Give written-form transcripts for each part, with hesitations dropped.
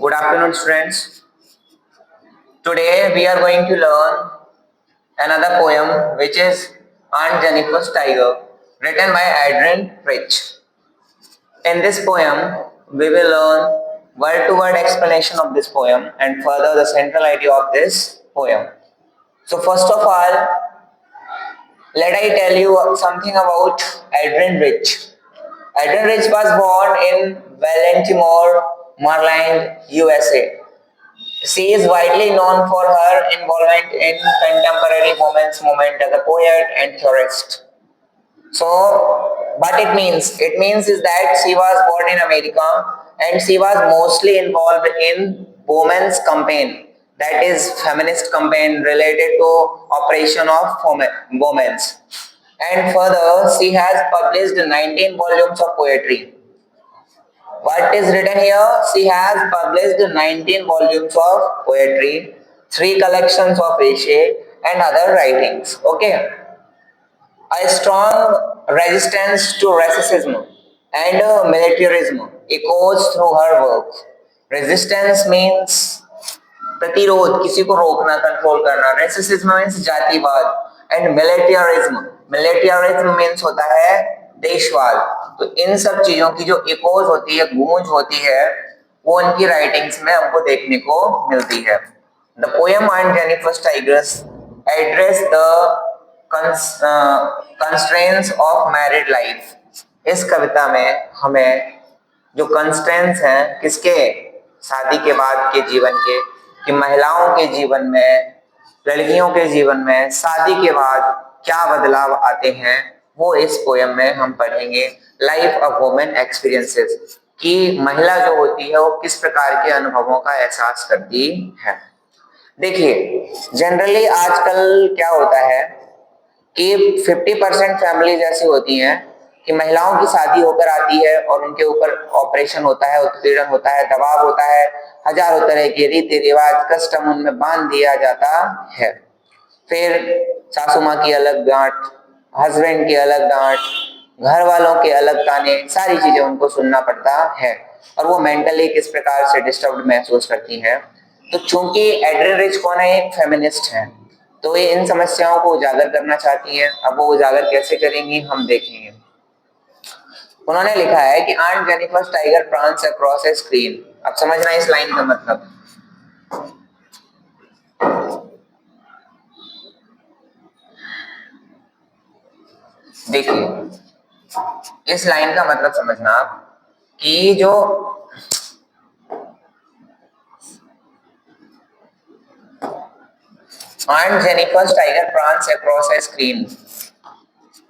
Good afternoon, students. Today we are going to learn another poem which is Aunt Jennifer's Tiger, written by Adrian Rich. In this poem, we will learn word-to-word explanation of this poem and further the central idea of this poem. So first of all, let I tell you something about Adrian Rich. Adrian Rich was born in Baltimore, Maryland, USA. She is widely known for her involvement in contemporary women's movement as a poet and theorist. So, what it means is that she was born in America and she was mostly involved in women's campaign, that is feminist campaign related to operation of women. And further, she has published 19 volumes of poetry. What is written here? She has published 19 volumes of poetry, 3 collections of essay and other writings. Okay. A strong resistance to racism and militarism echoes through her work. Resistance means प्रतिरोध, किसी को रोकना, control करना. Racism means जातिवाद and militarism means होता है देशवाद. तो इन सब चीजों की जो इकोज होती है, गूंज होती है, वो उनकी राइटिंग्स में हमको देखने को मिलती है. The poem on Jennifer tigers address the constraints of married life. इस कविता में हमें जो कंस्ट्रेंट्स हैं किसके, शादी के बाद के जीवन के, कि महिलाओं के जीवन में, लड़कियों के जीवन में शादी के बाद क्या बदलाव आते हैं, वो इस पोएम में हम पढ़ेंगे. लाइफ ऑफ वुमेन एक्सपीरियंसेस, कि महिला जो होती है वो किस प्रकार के अनुभवों का एहसास करती है. देखिए, जनरली आजकल क्या होता है कि 50% फैमिलीज ऐसी होती हैं कि महिलाओं की शादी होकर आती है और उनके ऊपर ऑपरेशन होता है, उत्पीड़न होता है, दबाव होता है, हजारों तरह के रीति रिवाज कस्टम उनमें बांध दिया जाता है. फिर सासू माँ की अलग डांट, हस्बैंड की अलग डांट, घर वालों के अलग ताने, सारी चीजें उनको सुनना पड़ता है और वो मेंटली किस प्रकार से डिस्टर्ब्ड महसूस करती है. तो चूंकि एड्रिन रिच कौन है, एक फेमिनिस्ट है, तो ये इन समस्याओं को उजागर करना चाहती है. अब वो उजागर कैसे करेंगी हम देखेंगे. उन्होंने लिखा है कि aunt Jennifer tiger prance across a screen. अब समझना इस लाइन का मतलब. देखिए, इस लाइन का मतलब समझना आप कि जो aunt Jennifer tiger prance across a screen,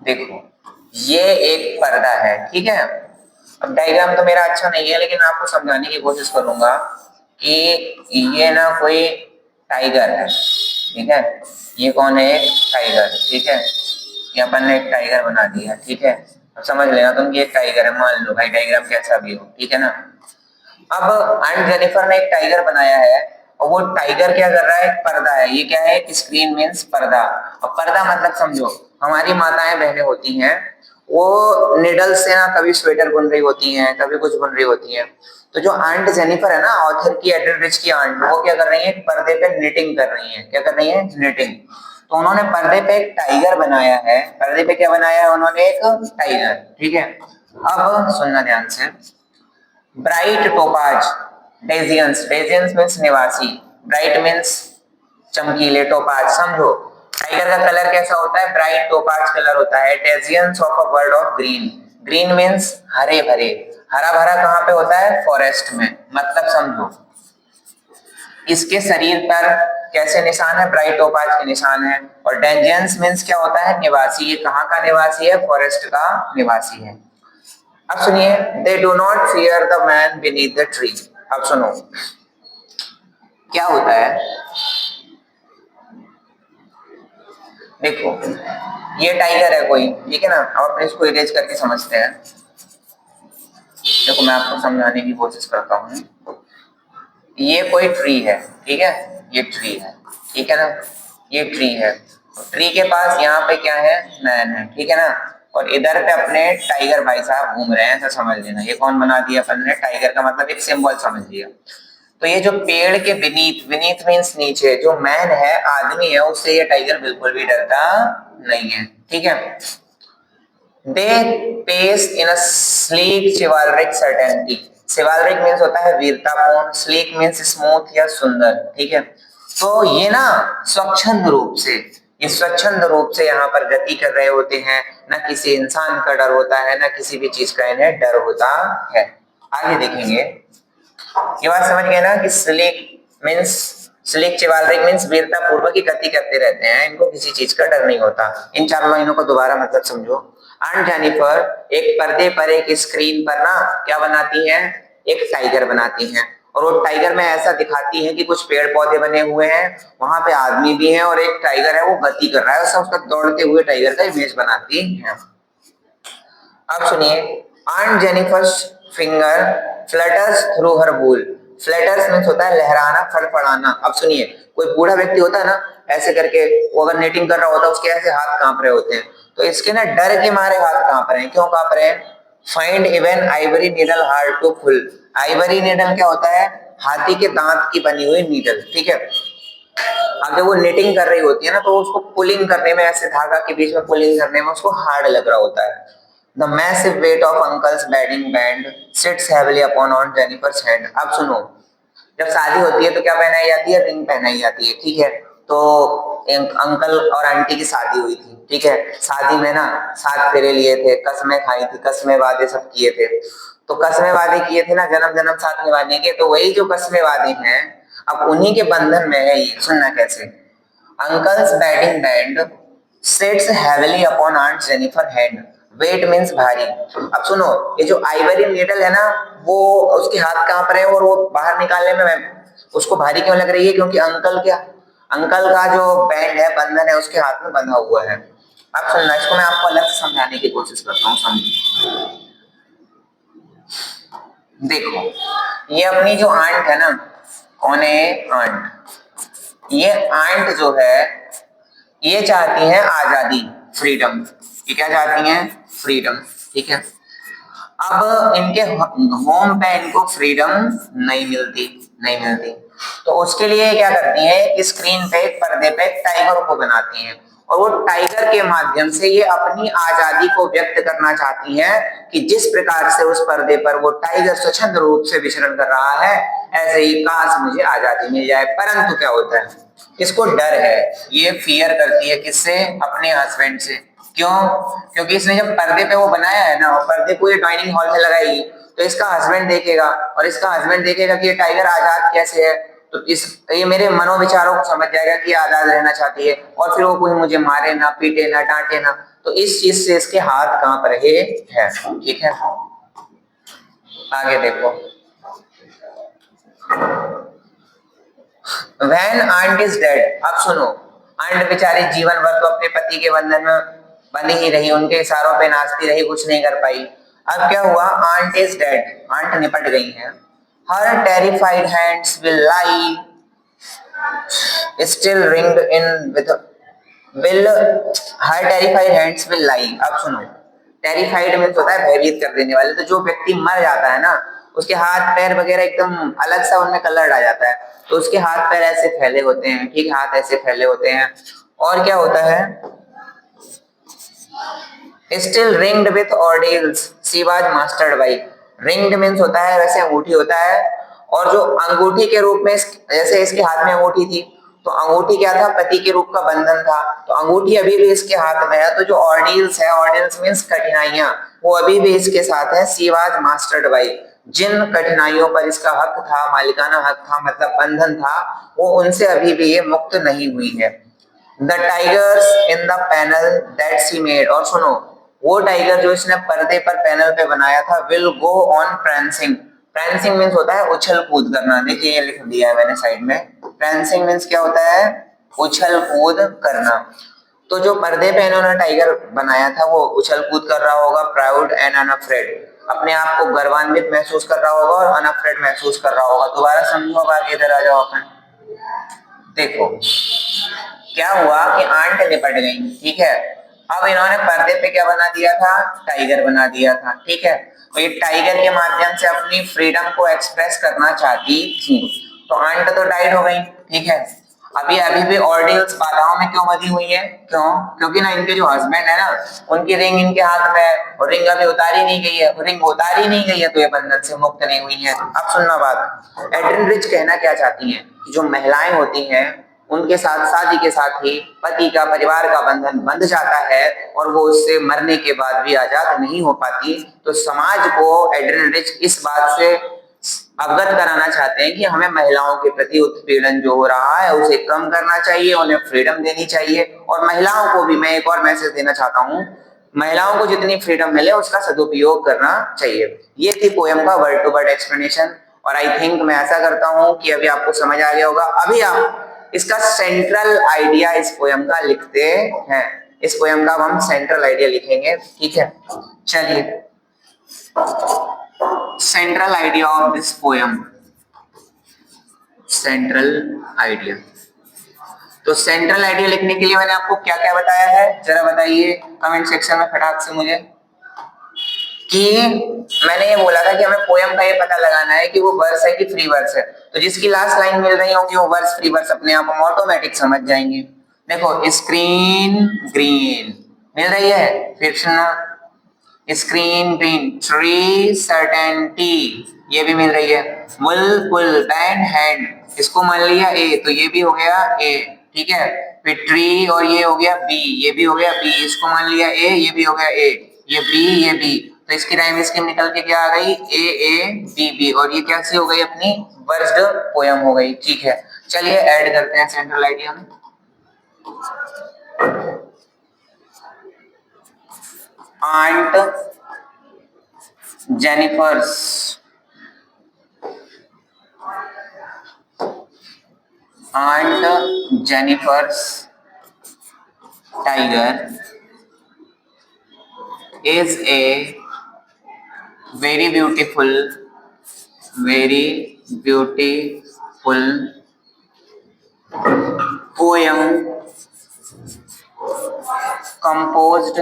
देखो ये एक पर्दा है, ठीक है. अब डायग्राम तो मेरा अच्छा नहीं है, लेकिन आपको समझाने की कोशिश करूंगा कि ये ना कोई टाइगर है, ठीक है. ये कौन है, एक टाइगर, ठीक है. ये अपन ने एक टाइगर बना दिया, ठीक है. अब समझ लेना तुम कि एक टाइगर है, मान लो भाई डायग्राम कैसा भी हो, ठीक है ना. अब आंट जेनिफर ने एक टाइगर बनाया है और वो टाइगर क्या कर रहा है, एक पर्दा है. ये क्या है, एक स्क्रीन मीन्स पर्दा. अब पर्दा मतलब समझो, हमारी माताएं बहनें होती हैं, वो निडल से ना कभी स्वेटर बुन रही होती हैं, कभी कुछ बुन रही होती हैं. तो जो आंट जेनिफर है ना, ऑथर की, एड्रिन रिच की आंट, वो क्या कर रही है, पर्दे पे निटिंग कर रही है. क्या कर रही है, निटिंग. तो उन्होंने पर्दे पे एक टाइगर बनाया है. पर्दे पे क्या बनाया है उन्होंने, एक टाइगर, ठीक है. अब सुनना ध्यान से. Bright topaz denizens, denizens means निवासी, ब्राइट मीन्स चमकीले, टोपाज समझो. टाइगर का कलर कैसा होता है, ब्राइट टोपाज कलर होता है. Denizens of a world of green, green means हरे भरे. हरा भरा कहाँ पे होता है, फॉरेस्ट में. मतलब समझो, इसके शरीर पर कैसे निशान है, ब्राइट टोपाज के निशान है. और डेजियंस मीन्स क्या होता है, निवासी. ये कहाँ का निवासी है, फॉरेस्ट का निवासी है. अब सुनिए, they do not fear the man beneath the tree. अब सुनो क्या होता है. देखो, ये टाइगर है कोई, ठीक है ना. अब अपने इसको इरेज करके समझते हैं. देखो मैं आपको समझाने की कोशिश करता हूँ. ये कोई ट्री है, ठीक है. ये ट्री है, ठीक है ना. ये ट्री है. ट्री के पास यहाँ पे क्या है, मैन है, ठीक है ना. और इधर पे अपने टाइगर भाई साहब घूम रहे हैं, ऐसा समझ लेना. ये कौन बना दिया अपन ने, टाइगर का मतलब एक सिंबल समझ लिया. तो ये जो पेड़ के बीनीथ, बीनीथ मीन्स नीचे, जो मैन है, आदमी है, उससे ये टाइगर बिल्कुल भी डरता नहीं है। ठीक है। They pace in a sleek chivalric certainty. Chivalric means होता है वीरतापूर्ण, स्लीक मीन्स स्मूथ या सुंदर। ठीक है। तो ये ना स्वच्छंद रूप से, ये स्वच्छंद रूप से यहाँ पर गति कर रहे होते हैं, ना किसी इंसान का डर होता है, ना किसी भी चीज का इन्हें डर होता है। आगे देखेंगे, ये बात समझ गए ना कि स्लीक मीन्स, स्लीक चिवालरिक मीन्स वीरता पूर्वक की गति करते रहते हैं, इनको किसी चीज का डर नहीं होता। इन 4 लाइनों को दोबारा मतलब समझो। आंट जेनिफर एक पर्दे पर, एक स्क्रीन पर ना क्या बनाती हैं, एक टाइगर बनाती हैं, और वो टाइगर में ऐसा दिखाती है कि कुछ पेड़ पौधे बने हुए हैं, वहां पे आदमी भी है और एक टाइगर है वो गति कर रहा है, उसका दौड़ते हुए टाइगर का इमेज बनाती है। अब सुनिए, Aunt Jennifer's finger flutters through her wool. Flutters means होता है लहराना, फड़फड़ाना। अब सुनिए, कोई बूढ़ा व्यक्ति होता है ना, ऐसे करके वो अगर नेटिंग कर रहा होता है, उसके ऐसे हाथ कांप रहे होते हैं, तो इसके ना डर के मारे हाथ कांप रहे हैं। क्यों कांप रहे हैं? Find even ivory needle hard to pull. Ivory needle क्या होता है? हाथी के दांत की बनी हुई नीडल। ठीक है। अब जब वो नेटिंग कर रही होती है ना, तो उसको पुलिंग करने में, ऐसे धागा के बीच में पुलिंग करने में उसको हार्ड लग रहा होता है। The massive weight of uncle's wedding band sits heavily upon Aunt Jennifer's hand. अब सुनो, जब शादी होती है तो क्या पहनाई जाती है? रिंग पहनाई जाती है। ठीक है। तो अंकल और आंटी की शादी हुई थी। ठीक है। शादी में ना 7 फेरे लिए थे, कसमें खाई थी, कसमें वादे सब किए थे। तो कसमें वादे किए थे ना, जन्म जन्म साथ निभाने के, तो वही जो कसमें वादे हैं, अब उन्हीं के बंधन में है ये। सुनना कैसे। Uncle's wedding band sits heavily upon aunt Jennifer hand. Weight means भारी। अब सुनो, ये जो आइवरी नीडल है ना, वो उसके हाथ कांप रहे हैं और वो बाहर निकालने में उसको भारी क्यों लग रही है? क्योंकि अंकल का जो बैंड है, बंधन है, उसके हाथ में बंधा हुआ है। अब सुनना, इसको मैं आपको अलग से समझाने की कोशिश करता हूँ। समझो, देखो, ये अपनी जो आंट है ना, कौन है? आंट। ये आंट जो है, ये चाहती हैं आजादी, फ्रीडम। ये क्या चाहती हैं? फ्रीडम। ठीक है। अब इनके होम पे इनको फ्रीडम नहीं मिलती। तो उसके लिए क्या करती हैं? स्क्रीन पे, पर्दे पे टाइगर को बनाती हैं, और वो टाइगर के माध्यम से ये अपनी आजादी को व्यक्त करना चाहती हैं कि जिस प्रकार से उस पर्दे पर वो टाइगर स्वच्छंद रूप से विचरण कर रहा है, ऐसे ही काश मुझे आजादी मिल जाए। परंतु क्या होता है? इसको डर है, ये फियर करती है। किससे? अपने हस्बैंड से। क्यों? क्योंकि इसने जब पर्दे पे वो बनाया है ना, और पर्दे को ये डाइनिंग हॉल में लगाएगी, तो इसका हस्बैंड देखेगा, और इसका हस्बैंड देखेगा कि ये टाइगर आजाद कैसे है, तो ये मेरे मनोविचारों को समझ जाएगा कि आजाद रहना चाहती है, और फिर वो कोई मुझे मारे ना, पीटे ना, डांटे ना। तो इस चीज से इसके हाथ कांप रहे हैं। ठीक है। आगे देखो, When aunt is dead, अब सुनो, आंट बेचारी जीवन भर तो अपने पति के बंधन में बंधी ही रही, उनके इशारों पे नाचती रही, कुछ नहीं कर पाई। अब क्या हुआ? आंट इज डेड, आंट निपट गई हैं। हर terrified hands will lie still ringed in with will her terrified hands will lie. अब सुनो, टेरिफाइड मींस होता है भयभीत कर देने वाले। तो जो व्यक्ति मर जाता है ना, उसके हाथ पैर वगैरह एकदम अलग सा उनमें कलर आ जाता है, तो उसके हाथ पैर ऐसे फैले होते हैं। ठीक, हाथ ऐसे फैले होते हैं। और क्या होता है? Still ringed with ordeals she was mastered by. Ringed means होता है, वैसे अंगूठी होता है, और जो अंगूठी के रूप में जैसे इसके हाथ में अंगूठी थी, तो अंगूठी क्या था? पति के रूप का बंधन था। तो अंगूठी अभी भी इसके हाथ में है। तो जो ऑर्डिल्स है, ऑर्डिल्स मींस कठिनाइयां, वो अभी भी इसके साथ है। शी वाज मास्टर्ड बाई, जिन कठिनाइयों पर इसका हक था, मालिकाना हक था, मतलब बंधन था, वो उनसे अभी भी ये मुक्त नहीं हुई है। The tigers in the panel that she made. और सुनो, वो टाइगर जो इसने पर्दे पर, पैनल पे बनाया था, will go on prancing। prancing means होता है उछल कूद करना। देखिए, ये लिख दिया है मैंने साइड में। prancing मींस क्या होता है? उछल कूद करना। तो जो पर्दे पे इन्होंने टाइगर बनाया था, वो उछल कूद कर रहा होगा, प्राउड एंड अनअफ्रेड, अपने आप को गर्वान्वित महसूस कर रहा होगा, और अनअफ्रेड महसूस कर रहा होगा। दोबारा समझो, अब आगे इधर आ जाओ अपन। देखो, क्या हुआ कि आंट निपट गई। ठीक है। अब इन्होंने पर्दे पे क्या बना दिया था? टाइगर बना दिया था। ठीक है। तो ये टाइगर के माध्यम से अपनी फ्रीडम को एक्सप्रेस करना चाहती थी। तो आंट तो डाइड हो गई, ठीक है। अभी अभी भी ऑर्डियल्स बाधाओं में क्यों बंधी हुई है? क्यों? क्योंकि ना इनके जो हस्बैंड है ना, उनकी रिंग इनके हाथ में है और रिंग अभी उतारी नहीं गई है, रिंग उतारी नहीं गई है तो ये बंधन से मुक्त नहीं हुई है। अब सुनना बात, एड्रिन रिच कहना क्या चाहती हैं कि जो महिलाएं होती हैं उनके साथ शादी के साथ ही पति का, परिवार का बंधन बंध जाता है और वो उससे मरने के बाद भी आजाद नहीं हो पाती। तो समाज को एड्रिन रिच इस बात से अवगत कराना चाहते हैं कि हमें महिलाओं के प्रति उत्पीड़न जो हो रहा है उसे कम करना चाहिए, उन्हें फ्रीडम देनी चाहिए। और महिलाओं को भी मैं एक और मैसेज देना चाहता हूँ, महिलाओं को जितनी फ्रीडम मिले उसका सदुपयोग करना चाहिए। ये थी पोयम का वर्ड टू वर्ड एक्सप्लेनेशन और आई थिंक मैं ऐसा करता हूँ कि अभी आपको समझ आ गया होगा। अभी आप इसका सेंट्रल आइडिया इस पोयम का लिखते हैं। इस पोयम का हम सेंट्रल आइडिया लिखेंगे, ठीक है। चलिए, central idea of this poem, central idea। तो सेंट्रल आइडिया लिखने के लिए मैंने आपको क्या क्या बताया है, जरा बताइए कमेंट सेक्शन में फटाक से मुझे। कि मैंने ये बोला था कि हमें पोयम का ये पता लगाना है कि वो वर्स है कि फ्री वर्स है। तो जिसकी लास्ट लाइन मिल रही होगी वो वर्स फ्री वर्स अपने आप हम ऑटोमेटिक समझ जाएंगे। देखो, स्क्रीन ग्रीन मिल रही है, फिर सुनना, स्क्रीन ग्रीन, ट्री सर्टेनिटी ये भी मिल रही है, विल पुल पैन हैंड, इसको मान लिया ए तो ये भी हो गया ए, ठीक है। फिर ट्री और ये हो गया बी, ये भी हो गया बी, इसको मान लिया ए, ये भी हो गया ए, ये बी ये बी, तो इसकी राइम स्कीम निकल के क्या आ गई, ए बी बी, और ये कैसी हो गई अपनी वर्स्ड पोयम हो गई, ठीक है। चलिए ऐड करते हैं सेंट्रल आइडिया में। Aunt Jennifer's tiger is a very beautiful poem composed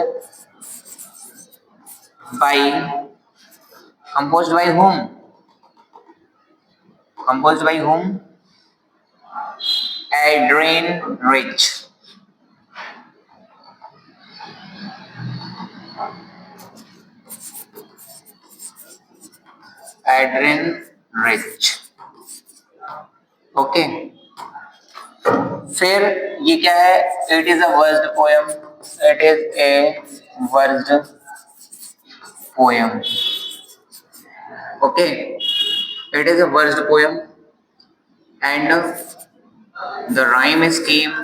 by whom? Composed by whom? Adrienne Rich. Adrienne Rich. Okay, फिर ये क्या है, it is a versed poem, it is a versed poem, okay, it is a versed poem and the rhyme scheme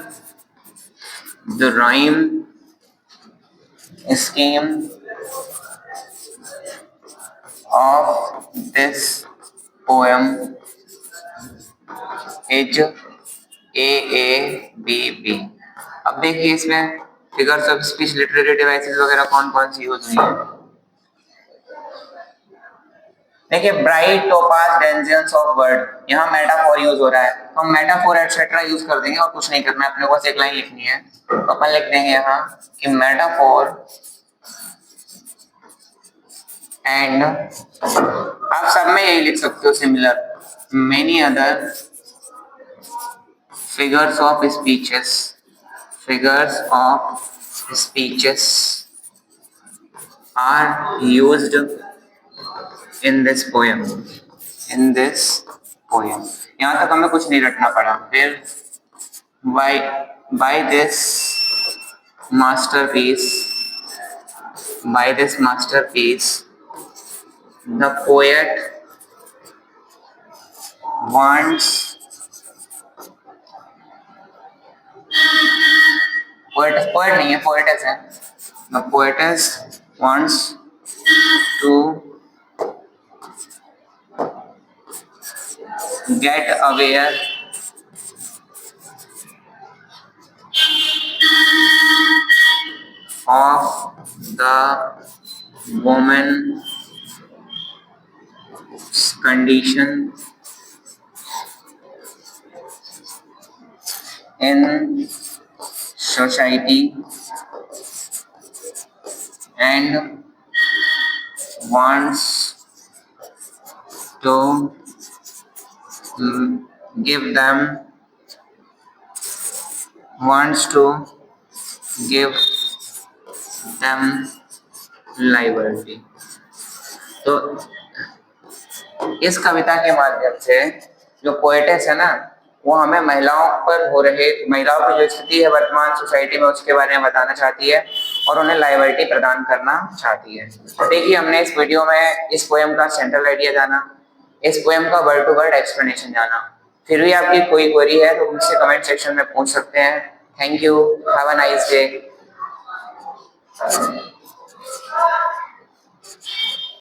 of this poem is AABB। अब देखिए इसमें figures of speech, literary devices वगैरह कौन कौन सी यूज हुई है। देखिए, bright topaz डेंजियंस of word, यहाँ मेटाफोर यूज हो रहा है, तो हम मेटाफोर एटसेट्रा यूज कर देंगे और कुछ नहीं करना है, अपने को बस एक लाइन लिखनी है। तो अपन लिख देंगे यहाँ कि मेटाफोर एंड, आप सब में यही लिख सकते हो similar, many other figures of speeches are used in this poem। यहाँ तक हमें कुछ नहीं रटना पड़ा। फिर by this masterpiece the poet wants poet नहीं है, poetess है, the poetess wants to get aware of the woman's condition in society and wants to give them, wants to give them liberty। तो इस कविता के माध्यम से जो पोएटेस है ना, वो हमें महिलाओं पर हो रहे, महिलाओं की जो स्थिति है वर्तमान सोसाइटी में उसके बारे में बताना चाहती है और उन्हें लाइबर्टी प्रदान करना चाहती है। तो देखिए, हमने इस वीडियो में इस पोएम का सेंट्रल आइडिया जाना, इस पोएम का वर्ड टू वर्ड एक्सप्लेनेशन जाना। फिर भी आपकी कोई क्वेरी है तो मुझसे कमेंट सेक्शन में पूछ सकते हैं। Thank you, have a nice day.